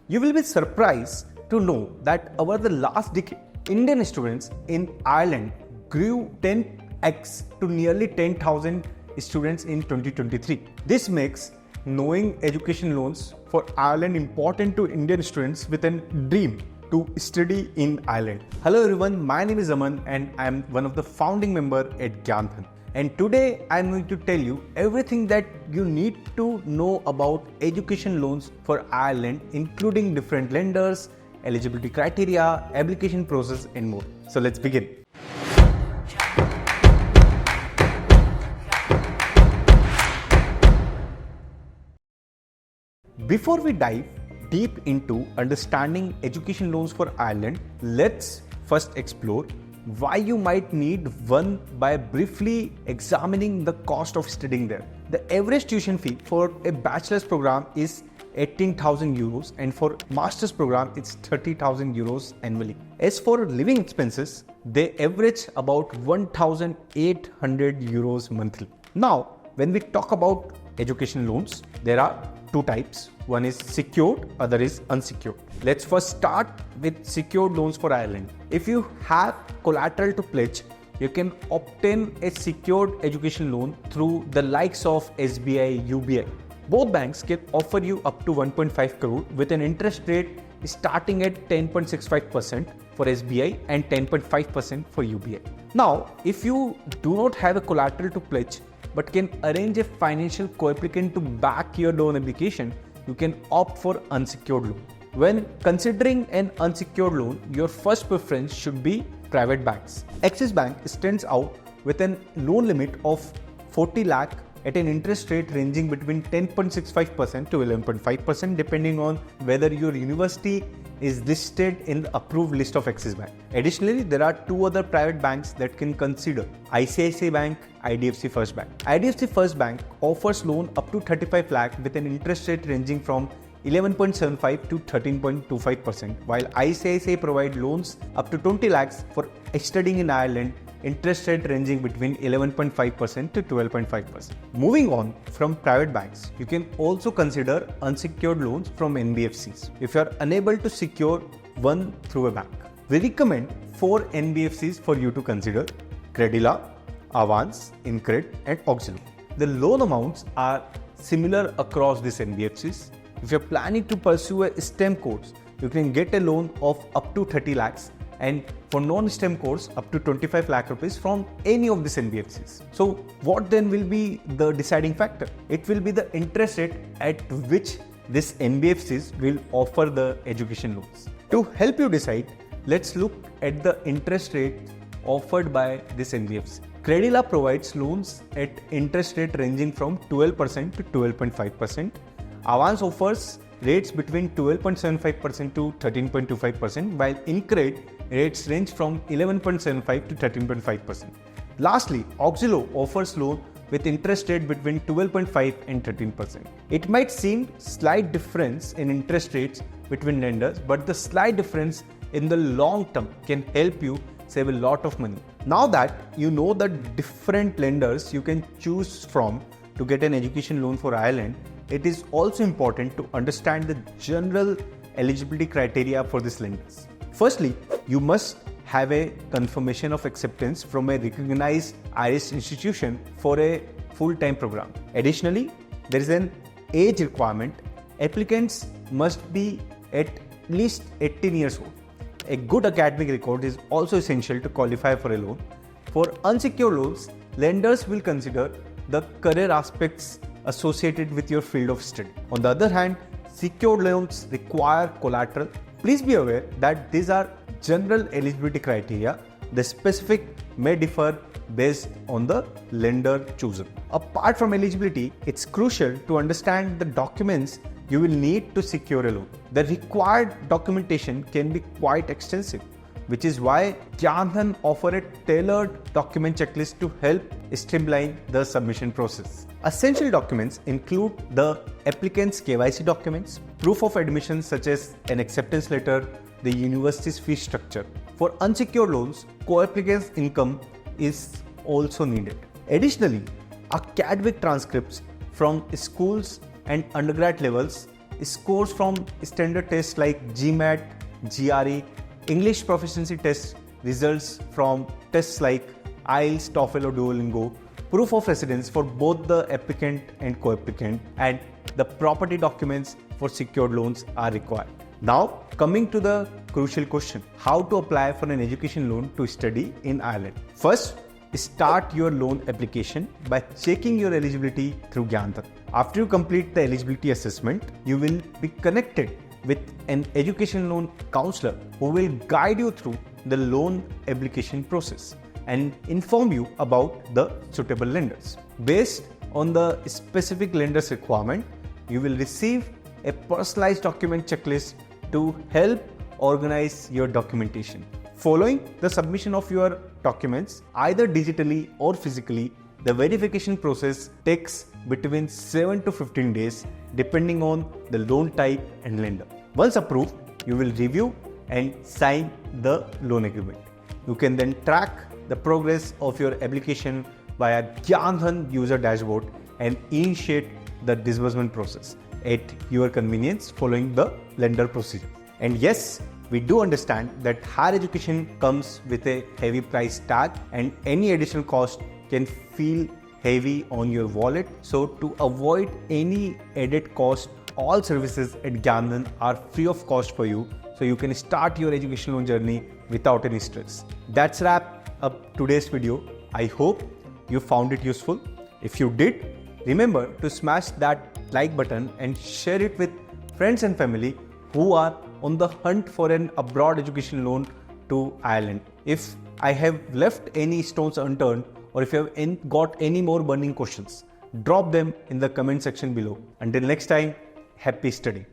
You will be surprised to know that over the last decade, Indian students in Ireland grew 10x to nearly 10,000 students in 2023. This makes knowing education loans for Ireland important to Indian students with a dream to study in Ireland. Hello everyone, my name is Aman and I am one of the founding member at GyanDhan. And today I am going to tell you everything that you need to know about education loans for Ireland, including different lenders, eligibility criteria, application process and more. So let's begin. Before we dive deep into understanding education loans for Ireland, let's first explore why you might need one by briefly examining the cost of studying there. The average tuition fee for a bachelor's program is 18,000 euros and for master's program it's 30,000 euros annually. As for living expenses, they average about 1,800 euros monthly. Now, when we talk about education loans, there are two types. One is secured, other is unsecured. Let's first start with secured loans for Ireland. If you have collateral to pledge, you can obtain a secured education loan through the likes of SBI, UBI. Both banks can offer you up to 1.5 crore with an interest rate starting at 10.65% for SBI and 10.5% for UBI. Now, if you do not have a collateral to pledge but can arrange a financial co-applicant to back your loan application, you can opt for unsecured loan. When considering an unsecured loan, your first preference should be private banks. Axis Bank stands out with a loan limit of 40 lakh at an interest rate ranging between 10.65% to 11.5% depending on whether your university is listed in the approved list of Axis Bank. Additionally, there are two other private banks that can consider: ICICI Bank, IDFC First Bank. IDFC First Bank offers loan up to 35 lakh with an interest rate ranging from 11.75 to 13.25%, while ICICI provide loans up to 20 lakhs for studying in Ireland, interest rate ranging between 11.5% to 12.5%. Moving on from private banks, you can also consider unsecured loans from NBFCs if you are unable to secure one through a bank. We recommend 4 NBFCs for you to consider: Credila, Avans, Incred and Auxilo. The loan amounts are similar across these NBFCs. If you are planning to pursue a STEM course, you can get a loan of up to 30 lakhs and for non-STEM course up to 25 lakh rupees from any of these NBFCs. So what then will be the deciding factor? It will be the interest rate at which these NBFCs will offer the education loans. To help you decide, let's look at the interest rate offered by this NBFC. Credila provides loans at interest rate ranging from 12% to 12.5%. Avans offers rates between 12.75% to 13.25%, while Incred rates range from 11.75 to 13.5%. Lastly, Auxilo offers loan with interest rate between 12.5 and 13%. It might seem slight difference in interest rates between lenders, but the slight difference in the long term can help you save a lot of money. Now that you know the different lenders you can choose from to get an education loan for Ireland, it is also important to understand the general eligibility criteria for these lenders. Firstly, you must have a confirmation of acceptance from a recognized Irish institution for a full-time program. Additionally, there is an age requirement. Applicants must be at least 18 years old. A good academic record is also essential to qualify for a loan. For unsecured loans, lenders will consider the career aspects associated with your field of study. On the other hand, secured loans require collateral. Please be aware that these are general eligibility criteria. The specific may differ based on the lender chosen. Apart from eligibility, it's crucial to understand the documents you will need to secure a loan. The required documentation can be quite extensive, which is why GyanDhan offer a tailored document checklist to help streamline the submission process. Essential documents include the applicant's KYC documents, proof of admission such as an acceptance letter, the university's fee structure. For unsecured loans, co-applicant's income is also needed. Additionally, academic transcripts from schools and undergrad levels scores from standard tests like GMAT, GRE, English proficiency tests, results from tests like IELTS, TOEFL or Duolingo, proof of residence for both the applicant and co-applicant, and the property documents for secured loans are required. Now, coming to the crucial question, how to apply for an education loan to study in Ireland. First, start your loan application by checking your eligibility through GyanDhan. After you complete the eligibility assessment, you will be connected with an education loan counselor who will guide you through the loan application process and inform you about the suitable lenders. Based on the specific lender's requirement, you will receive a personalized document checklist to help organize your documentation. Following the submission of your documents, either digitally or physically, the verification process takes between 7 to 15 days depending on the loan type and lender. Once approved, you will review and sign the loan agreement. You can then track the progress of your application via GyanDhan user dashboard and initiate the disbursement process at your convenience following the lender procedure. And yes, we do understand that higher education comes with a heavy price tag and any additional cost can feel heavy on your wallet. So to avoid any added cost, all services at GyanDhan are free of cost for you, so you can start your education loan journey without any stress. That's wrap up today's video. I hope you found it useful. If you did, remember to smash that like button and share it with friends and family who are on the hunt for an abroad education loan to Ireland. If I have left any stones unturned, or if you have got any more burning questions, drop them in the comment section below. Until next time, happy studying.